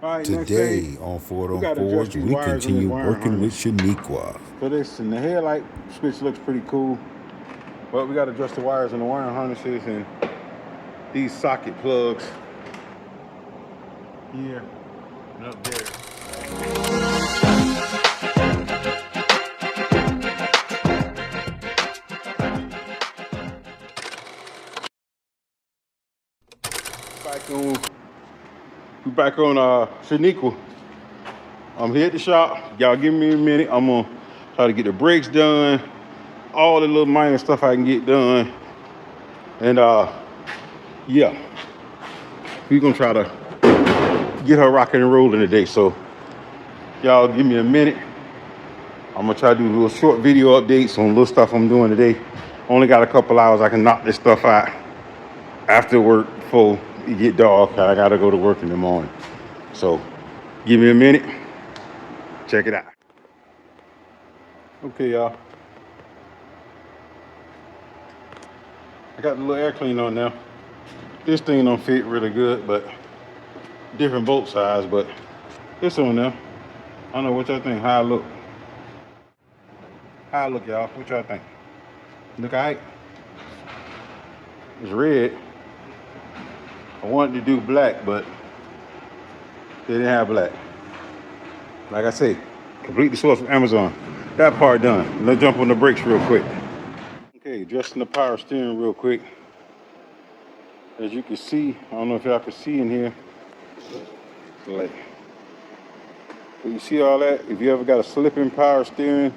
All right, next day, Today on Ford we on got to adjust Fords, these we wires in this continue wiring working with harness Shaniqua. for this, and the headlight switch looks pretty cool. But we got to adjust the wires in the wiring harnesses and these socket plugs here and up there. We back on Shaniqua. I'm here at the shop. Y'all give me a minute. I'm gonna try to get the brakes done, all the little minor stuff I can get done. And yeah, we're gonna try to get her rocking and rolling today. So y'all give me a minute. I'm gonna try to do little short video updates on little stuff I'm doing today. Only got a couple hours. I can knock this stuff out after work before it get dark. I gotta go to work in the morning. So give me a minute. Check it out. Okay, y'all. I got the little air cleaner on now. This thing don't fit really good, but different bolt size, but it's on there. I don't know what y'all think. How I look. How I look, y'all. What y'all think? Look alright? It's red. I wanted to do black, but they didn't have black. Like I say, completely sourced from Amazon. That part done. Let's jump on the brakes real quick. Okay, adjusting the power steering real quick. As you can see, I don't know if y'all can see in here. Like, you see all that? If you ever got a slipping power steering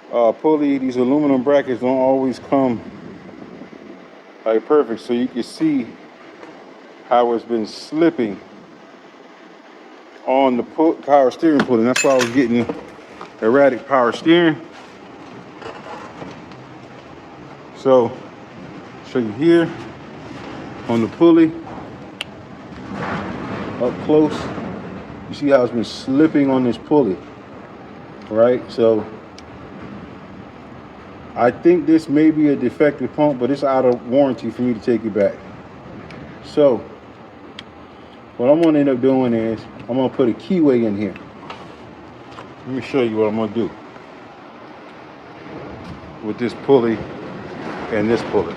pulley, these aluminum brackets don't always come like perfect, so you can see how it's been slipping on the power steering pulley. And that's why I was getting erratic power steering. So, show you here on the pulley, up close. You see how it's been slipping on this pulley, right? So, I think this may be a defective pump, but it's out of warranty for me to take it back. So, what I'm gonna end up doing is, I'm gonna put a keyway in here. Let me show you what I'm gonna do with this pulley and this pulley.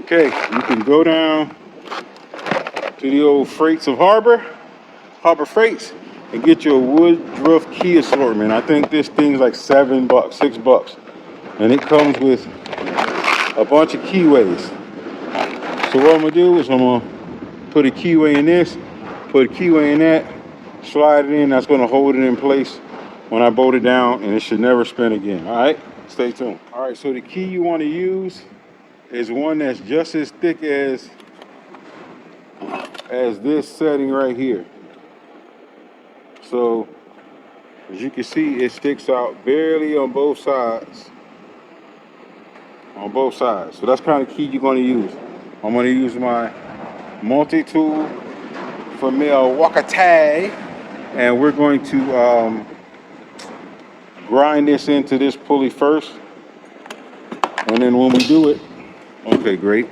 Okay, you can go down to the old Freights of Harbor Freights, and get your Woodruff key assortment. I think this thing's like $7, $6. And it comes with a bunch of keyways. So what I'm gonna do is I'm gonna put a keyway in this, put a keyway in that, slide it in, that's gonna hold it in place when I bolt it down, and it should never spin again. All right, stay tuned. All right, so the key you wanna use is one that's just as thick as this setting right here. So as you can see, it sticks out barely on both sides. So that's kind of key you're going to use. I'm going to use my multi-tool from Milwaukee, and we're going to grind this into this pulley first. And then when we do it, okay, great.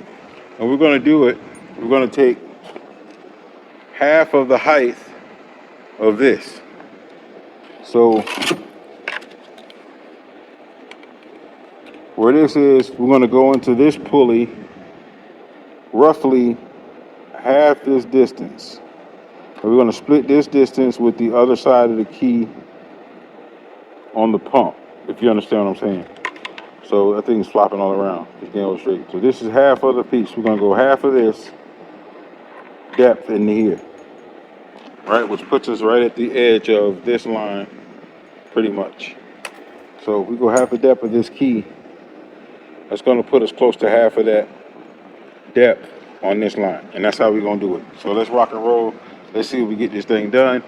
And we're going to do it, we're going to take half of the height of this. So where this is, we're going to go into this pulley roughly half this distance. And we're going to split this distance with the other side of the key on the pump, if you understand what I'm saying. So that thing's flopping all around. Just to illustrate. So this is half of the piece. We're going to go half of this depth in here, right? Which puts us right at the edge of this line, pretty much. So if we go half the depth of this key, that's going to put us close to half of that depth on this line. And that's how we're going to do it. So let's rock and roll. Let's see if we get this thing done.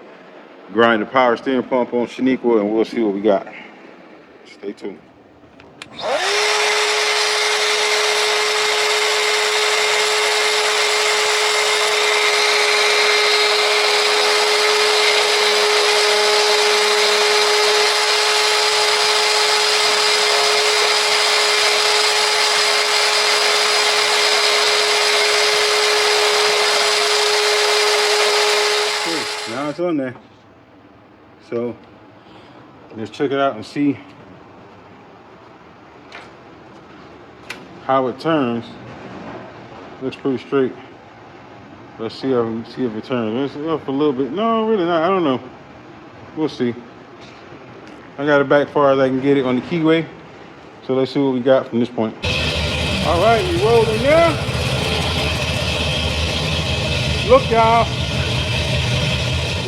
Grind the power steering pump on Shaniqua, and we'll see what we got. Stay tuned. gas on there. So let's check it out and see how it turns. Looks pretty straight. Let's see if it turns. It's up a little bit. No, really not. I don't know. We'll see. I got it back far as I can get it on the keyway. So let's see what we got from this point. All right, we rolling now. Look, y'all.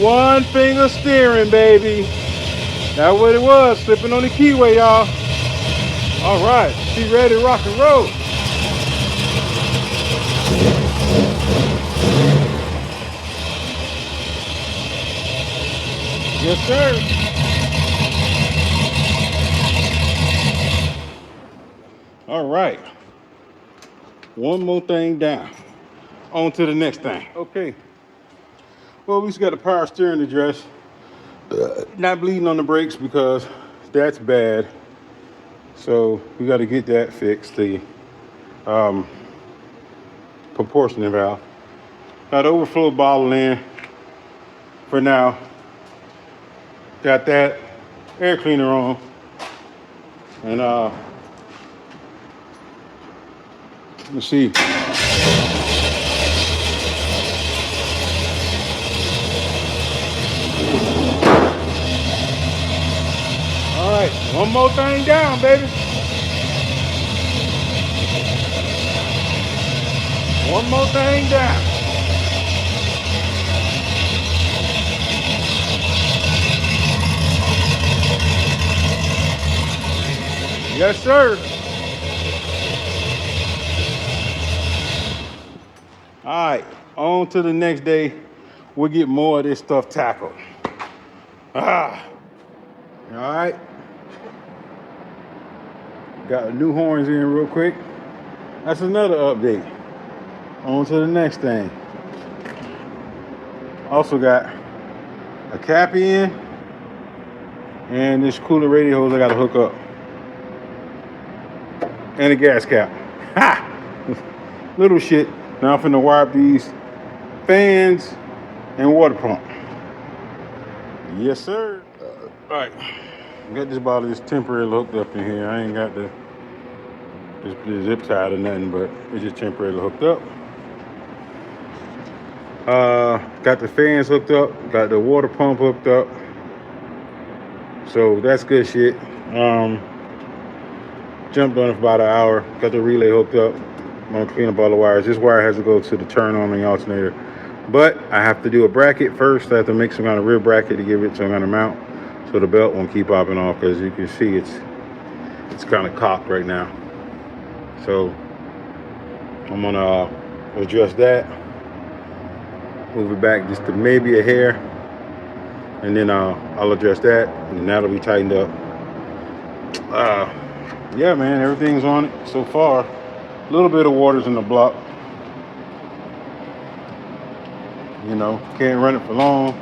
One finger steering, baby. That's what it was, slipping on the keyway, y'all. All right, she ready to rock and roll. Yes, sir. All right. One more thing down. On to the next thing. Okay. Well, we just got the power steering address. Not bleeding on the brakes because that's bad. So we got to get that fixed. The proportioning valve. Got overflow bottle in for now. Got that air cleaner on. And let's see. All right, one more thing down, baby. One more thing down. Yes, sir. All right, on to the next day. We'll get more of this stuff tackled. All right. Got the new horns in real quick. That's another update. On to the next thing. Also got a cap in and this cooler radio hose I gotta hook up. And a gas cap. Ha! Little shit. Now I'm finna wire up these fans and water pump. Yes, sir. All right. Got this bottle just temporarily hooked up in here. I ain't got the zip tied or nothing, but it's just temporarily hooked up. Got the fans hooked up. Got the water pump hooked up. So that's good shit. Jumped on it for about an hour. Got the relay hooked up. I'm gonna clean up all the wires. This wire has to go to the turn on the alternator. But I have to do a bracket first. I have to make some kind of rear bracket to give it some kind of mount so the belt won't keep popping off, because you can see it's kind of cocked right now. So I'm gonna adjust that, move it back just to maybe a hair, and then I'll adjust that, and then that'll be tightened up. Yeah, man, everything's on it so far. A little bit of water's in the block. You know, can't run it for long.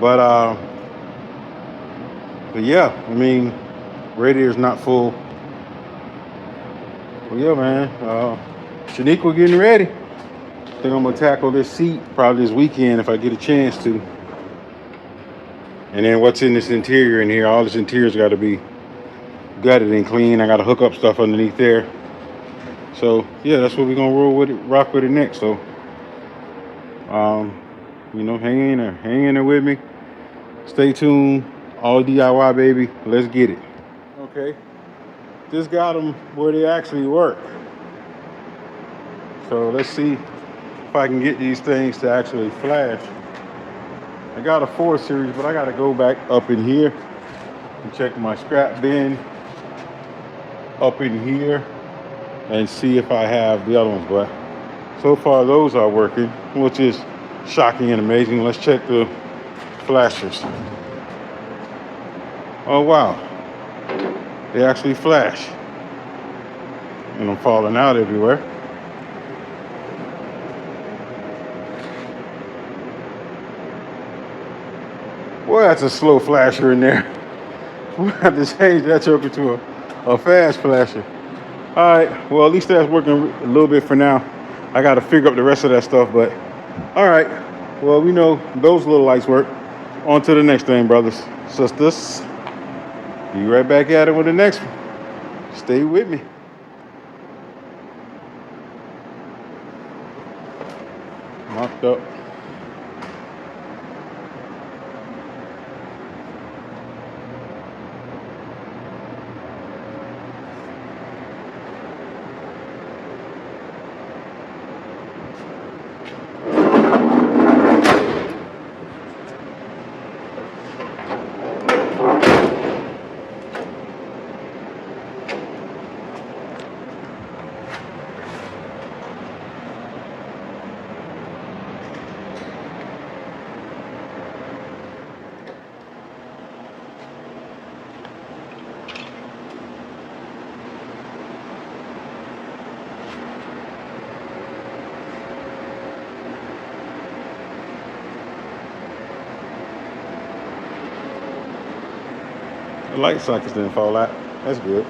But yeah, I mean, radiator's not full. Well, yeah, man, Shaniqua getting ready. I think I'm gonna tackle this seat probably this weekend if I get a chance to. And then what's in this interior in here, all this interior's gotta be gutted and clean. I gotta hook up stuff underneath there. So yeah, that's what we're gonna rock with it next. So you know, hang in there with me. Stay tuned. All DIY, baby. Let's get it. Okay, just got them where they actually work. So let's see if I can get these things to actually flash. I got a 4 series, but I gotta go back up in here and check my scrap bin up in here and see if I have the other ones. But so far those are working, which is shocking and amazing. Let's check the flashers. Oh wow, they actually flash. And I'm falling out everywhere. Boy, that's a slow flasher in there. We have to change that joker to a fast flasher. All right, well, at least that's working a little bit for now. I got to figure up the rest of that stuff, but all right. Well, we know those little lights work. On to the next thing, brothers, sisters. Be right back at it with the next one. Stay with me. Marked up. The light sockets didn't fall out. That's good.